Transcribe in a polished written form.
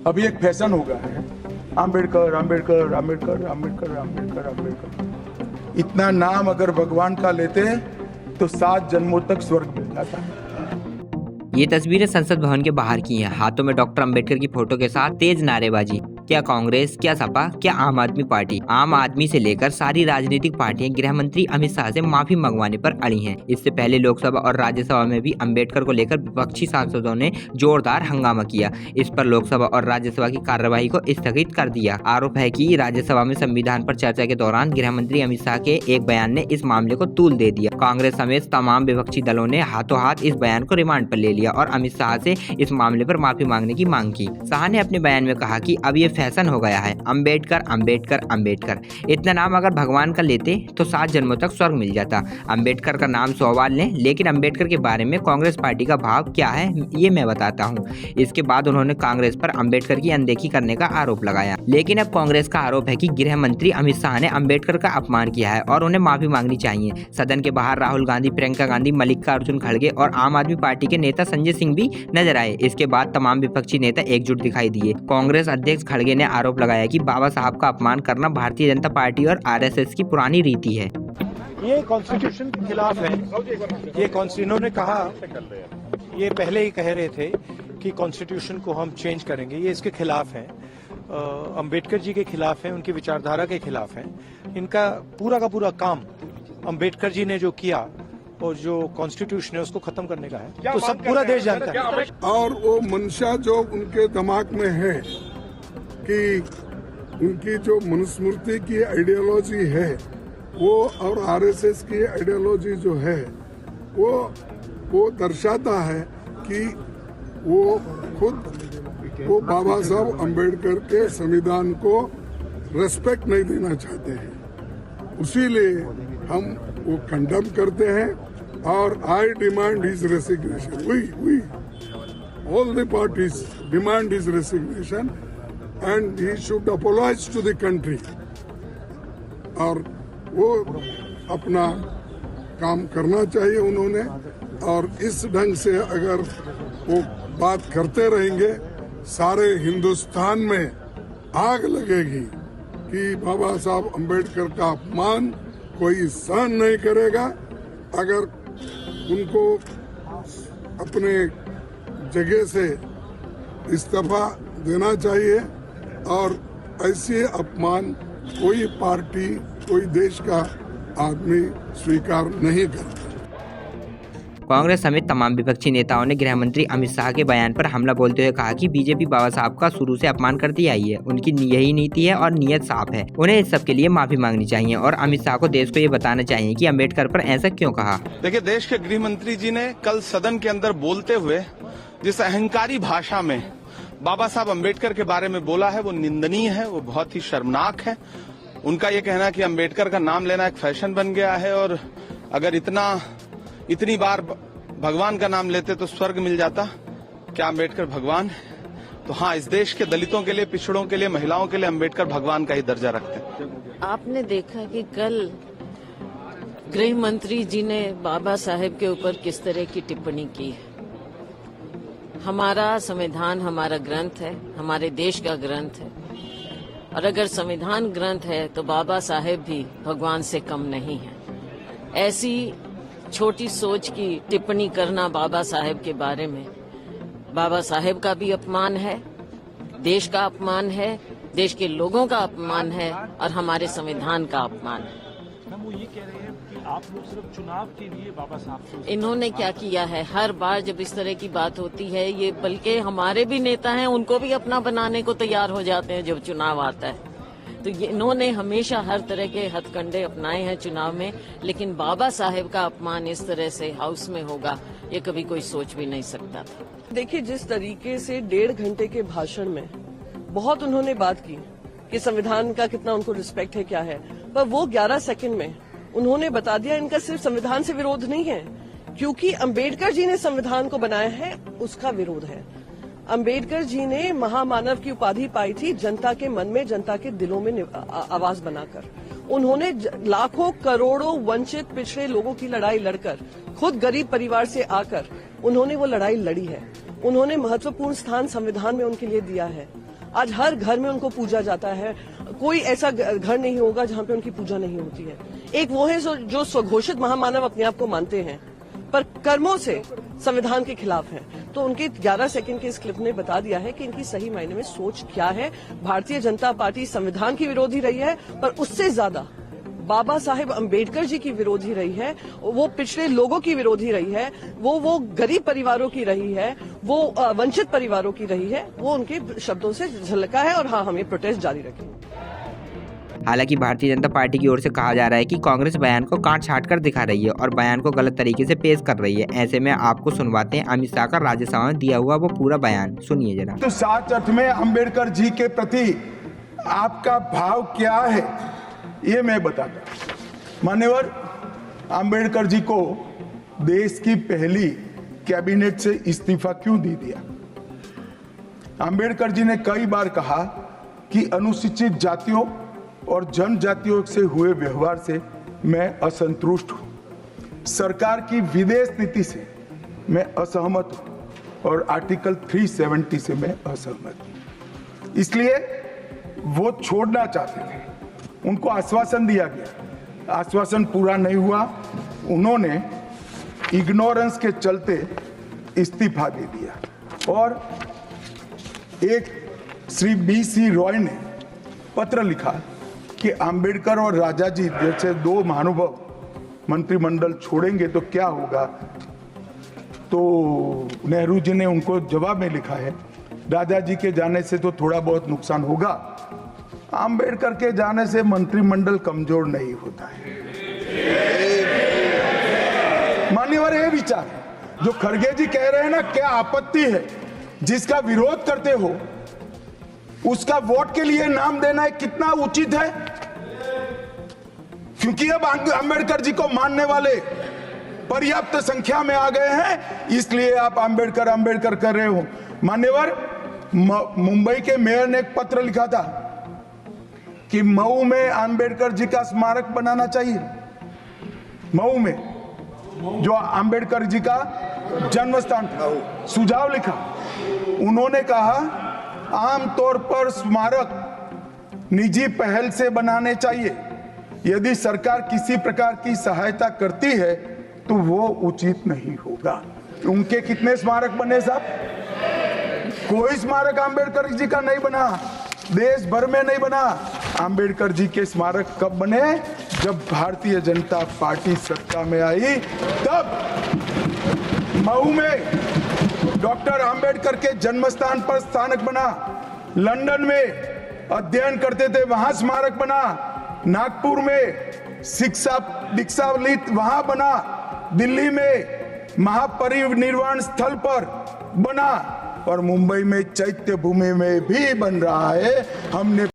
अभी एक फैशन हो गया है, आम्बेडकर आम्बेडकर आम्बेडकर आम्बेडकर आम्बेडकर आम्बेडकर। इतना नाम अगर भगवान का लेते तो 7 जन्मों तक स्वर्ग मिल जाता। ये तस्वीरें संसद भवन के बाहर की हैं। हाथों में डॉक्टर अंबेडकर की फोटो के साथ तेज नारेबाजी। क्या कांग्रेस, क्या सपा, क्या आम आदमी पार्टी, आम आदमी से लेकर सारी राजनीतिक पार्टियां गृह मंत्री अमित शाह से माफी मंगवाने पर अड़ी हैं। इससे पहले लोकसभा और राज्यसभा में भी अंबेडकर को लेकर विपक्षी सांसदों ने जोरदार हंगामा किया। इस पर लोकसभा और राज्यसभा की कार्यवाही को स्थगित कर दिया। आरोप है कि राज्यसभा में संविधान पर चर्चा के दौरान गृह मंत्री अमित शाह के एक बयान ने इस मामले को तूल दे दिया। कांग्रेस समेत तमाम विपक्षी दलों ने हाथों हाथ इस बयान को रिमांड पर ले लिया और अमित शाह से इस मामले पर माफी मांगने की मांग की। शाह ने अपने बयान में कहा कि अब ये फैशन हो गया है, अंबेडकर अंबेडकर अंबेडकर। इतना नाम अगर भगवान का लेते तो 7 जन्मों तक स्वर्ग मिल जाता। अंबेडकर का नाम 100 बार लें, लेकिन अंबेडकर के बारे में कांग्रेस पार्टी का भाव क्या है ये मैं बताता हूँ। इसके बाद उन्होंने कांग्रेस पर अंबेडकर की अनदेखी करने का आरोप लगाया। लेकिन अब कांग्रेस का आरोप है कि गृह मंत्री अमित शाह ने अंबेडकर का अपमान किया है और उन्हें माफी मांगनी चाहिए। सदन के बाहर राहुल गांधी, प्रियंका गांधी, मल्लिकार्जुन खड़गे और आम आदमी पार्टी के नेता संजय सिंह भी नजर आए। इसके बाद तमाम विपक्षी नेता एकजुट दिखाई दिए। कांग्रेस अध्यक्ष खड़गे ने आरोप लगाया कि बाबा साहब का अपमान करना भारतीय जनता पार्टी और आरएसएस की पुरानी रीति है। ये कॉन्स्टिट्यूशन के खिलाफ है। ये इन्होंने कहा, ये पहले ही कह रहे थे कि कॉन्स्टिट्यूशन को हम चेंज करेंगे। ये इसके खिलाफ है, अंबेडकर जी के खिलाफ है, उनकी विचारधारा के खिलाफ है। इनका पूरा का पूरा काम अंबेडकर जी ने जो किया और जो कॉन्स्टिट्यूशन है उसको खत्म करने का है, तो सब पूरा देश जानता है। और वो मंशा जो उनके दिमाग में है कि उनकी जो मनुस्मृति की आइडियोलॉजी है वो और आरएसएस की आइडियोलॉजी जो है वो दर्शाता है कि वो खुद वो बाबा साहब अंबेडकर के संविधान को रेस्पेक्ट नहीं देना चाहते हैं। उसीलिए हम वो कंडेम करते हैं और I demand his resignation. We all the parties demand his resignation and he should apologize to the country। और वो अपना काम करना चाहिए उन्होंने। और इस ढंग से अगर वो बात करते रहेंगे सारे हिंदुस्तान में आग लगेगी कि बाबा साहब अंबेडकर का अपमान कोई सहन नहीं करेगा। अगर उनको अपने जगह से इस्तीफा देना चाहिए और ऐसे अपमान कोई पार्टी, कोई देश का आदमी स्वीकार नहीं करता। कांग्रेस समेत तमाम विपक्षी नेताओं ने गृह मंत्री अमित शाह के बयान पर हमला बोलते हुए कहा कि बीजेपी बाबा साहब का शुरू से अपमान करती आई है। उनकी यही नीति है और नीयत साफ है। उन्हें इस सब के लिए माफी मांगनी चाहिए और अमित शाह को देश को ये बताना चाहिए कि अंबेडकर पर ऐसा क्यों कहा। देखिए, देश के गृह मंत्री जी ने कल सदन के अंदर बोलते हुए जिस अहंकारी भाषा में बाबा साहब अंबेडकर के बारे में बोला है वो निंदनीय है, वो बहुत ही शर्मनाक है। उनका ये कहना कि अंबेडकर का नाम लेना एक फैशन बन गया है और अगर इतनी बार भगवान का नाम लेते तो स्वर्ग मिल जाता। क्या अंबेडकर भगवान है? तो हाँ, इस देश के दलितों के लिए, पिछड़ों के लिए, महिलाओं के लिए अंबेडकर भगवान का ही दर्जा रखते हैं। आपने देखा कि कल गृह मंत्री जी ने बाबा साहेब के ऊपर किस तरह की टिप्पणी की है। हमारा संविधान हमारा ग्रंथ है, हमारे देश का ग्रंथ है, और अगर संविधान ग्रंथ है तो बाबा साहेब भी भगवान से कम नहीं है। ऐसी छोटी सोच की टिप्पणी करना बाबा साहेब के बारे में, बाबा साहेब का भी अपमान है, देश का अपमान है, देश के लोगों का अपमान है और हमारे संविधान का अपमान है। वो ये कह रहे हैं कि आप लोग सिर्फ चुनाव के लिए बाबा साहब। इन्होंने क्या किया है, हर बार जब इस तरह की बात होती है, ये बल्कि हमारे भी नेता हैं उनको भी अपना बनाने को तैयार हो जाते हैं जब चुनाव आता है। तो इन्होंने हमेशा हर तरह के हथकंडे अपनाए हैं चुनाव में, लेकिन बाबा साहेब का अपमान इस तरह से हाउस में होगा ये कभी कोई सोच भी नहीं सकता था। देखिए, जिस तरीके से 1.5 घंटे के भाषण में बहुत उन्होंने बात की कि संविधान का कितना उनको रिस्पेक्ट है, क्या है, पर वो 11 सेकंड में उन्होंने बता दिया इनका सिर्फ संविधान से विरोध नहीं है, क्योंकि अंबेडकर जी ने संविधान को बनाया है उसका विरोध है। अंबेडकर जी ने महामानव की उपाधि पाई थी जनता के मन में, जनता के दिलों में आवाज बनाकर। उन्होंने लाखों करोड़ों वंचित पिछड़े लोगों की लड़ाई लड़कर, खुद गरीब परिवार से आकर उन्होंने वो लड़ाई लड़ी है। उन्होंने महत्वपूर्ण स्थान संविधान में उनके लिए दिया है। आज हर घर में उनको पूजा जाता है, कोई ऐसा घर नहीं होगा जहां पे उनकी पूजा नहीं होती है। एक वो है जो स्वघोषित महामानव अपने आप को मानते हैं पर कर्मों से संविधान के खिलाफ हैं। तो उनके 11 सेकंड के इस क्लिप ने बता दिया है कि इनकी सही मायने में सोच क्या है। भारतीय जनता पार्टी संविधान की विरोधी रही है, पर उससे ज्यादा बाबा साहेब अंबेडकर जी की विरोधी रही है, वो पिछड़े लोगों की विरोधी रही है, वो गरीब परिवारों की रही है, वो वंचित परिवारों की रही है। वो उनके शब्दों से झलका है और हाँ, हम ये प्रोटेस्ट जारी रखेंगे। हालांकि भारतीय जनता पार्टी की ओर से कहा जा रहा है कि कांग्रेस बयान को काट छाट कर दिखा रही है और बयान को गलत तरीके से पेश कर रही है। ऐसे में आपको सुनवाते हैं अमित शाह का राज्यसभा में दिया हुआ वो पूरा बयान, सुनिए जरा। तो सच अर्थ में अंबेडकर जी के प्रति आपका भाव क्या है, ये मैं बताता हूं। मान्यवर, अंबेडकर जी को देश की पहली कैबिनेट से इस्तीफा क्यों दे दिया? अंबेडकर जी ने कई बार कहा कि अनुसूचित जातियों और जनजातियों से हुए व्यवहार से मैं असंतुष्ट हूं, सरकार की विदेश नीति से मैं असहमत हूं और आर्टिकल 370 से मैं असहमत हूं। इसलिए वो छोड़ना चाहते थे, उनको आश्वासन दिया गया, आश्वासन पूरा नहीं हुआ, उन्होंने इग्नोरेंस के चलते इस्तीफा दे दिया। और एक श्री BC रॉय ने पत्र लिखा कि अंबेडकर और राजा जी जैसे दो महानुभाव मंत्रिमंडल छोड़ेंगे तो क्या होगा। तो नेहरू जी ने उनको जवाब में लिखा है, राजा जी के जाने से तो थोड़ा बहुत नुकसान होगा, अंबेडकर के जाने से मंत्रिमंडल कमजोर नहीं होता है। मान्यवर, ये विचार है जो खड़गे जी कह रहे हैं ना, क्या आपत्ति है? जिसका विरोध करते हो उसका वोट के लिए नाम देना कितना उचित है? क्योंकि अब अंबेडकर जी को मानने वाले पर्याप्त संख्या में आ गए हैं, इसलिए आप अंबेडकर अंबेडकर कर रहे हो। मान्यवर, मुंबई के मेयर ने एक पत्र लिखा था कि मऊ में अंबेडकर जी का स्मारक बनाना चाहिए। मऊ में जो अंबेडकर जी का जन्म स्थान था, सुझाव लिखा। उन्होंने कहा आमतौर पर स्मारक निजी पहल से बनाने चाहिए, यदि सरकार किसी प्रकार की सहायता करती है तो वो उचित नहीं होगा। उनके कितने स्मारक बने साहब? कोई स्मारक अंबेडकर जी का नहीं बना, देश भर में नहीं बना। अंबेडकर जी के स्मारक कब बने? जब भारतीय जनता पार्टी सत्ता में आई, तब मऊ में डॉक्टर अंबेडकर के जन्म स्थान पर स्मारक बना, लंदन में अध्ययन करते थे वहां स्मारक बना, नागपुर में शिक्षा दीक्षावलित वहां बना, दिल्ली में महापरिनिर्वाण स्थल पर बना और मुंबई में चैत्य भूमि में भी बन रहा है। हमने